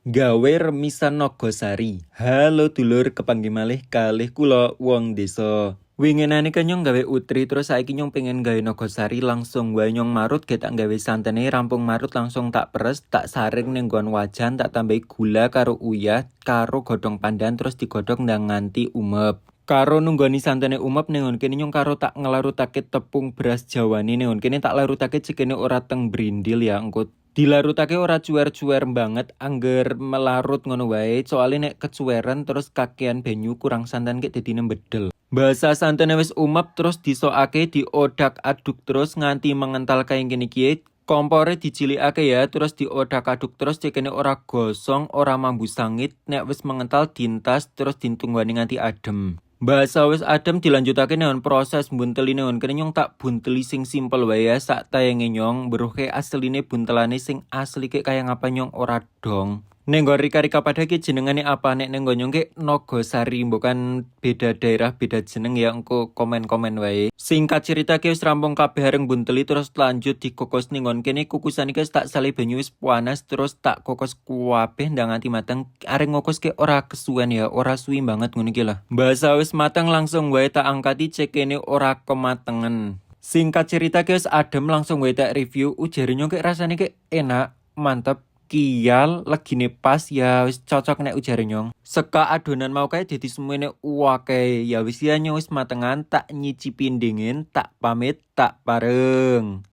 Gawe remisan Nagosari. Halo dulur, kepanggih malih kalih kula wong desa. Winginane kan nyong gawe utri terus saiki nyong pengen gawe Nagosari langsung wae nyong marut ge tak gawe santene rampung marut langsung tak peres tak saring ning nggon wajan tak tambahi gula karo uyah karo godhong pandan terus digodhog ndang nganti umep. Karo nunggoni santene umep ning nggon kene nyong karo tak ngelarutake tepung beras Jawane ning nggon kene tak larutake cekene ora teng brindil ya engko dilarutake ora cuwer-cuwer banget, angger melarut ngono wae. Soale nek kecuweren terus kakean banyu kurang santan kek dadine bedel. Bahasa santene wis umep terus disokake diodak-aduk terus nganti mengental kaya ngene iki. Kompore dicilikake ya, terus diodak-aduk terus cekene ora gosong, ora mambu sangit. Nek wis mengental dintas terus ditunggoni nganti adem. Bahasa wis adem dilanjutake neon proses bunteli neon kene nyong tak bunteli sing simpel wae ya sak tayange nyong beruhe asline buntelane sing asli kek kaya ngapa nyong ora dong. Nenggo rika-rika pada ki jenengane apa nek nenggo nyong ki Nagosari bukan beda daerah beda jeneng ya engko komen-komen wae. Singkat cerita ki wis rampung kabeh areng bunteli terus lanjut dikokos ninggon kene kukusan iki tak sale banyu wis panas terus tak kokos kuwabeh ndang nganti mateng areng ngokos ke ora kesuwen ya ora suwi banget ngono iki lah. Bahasa wis mateng langsung wae tak angkati cekene ora kematengen. Singkat cerita ki wis adem langsung wae tak review ujare nyong ki rasane ki enak mantep Kial legine pas ya wis cocok nek ujare nyong. Seka adonan mau kae dadi semuene uwake ya wis ya nyong wis matengan tak nyicipi dingin tak pamit tak pareng.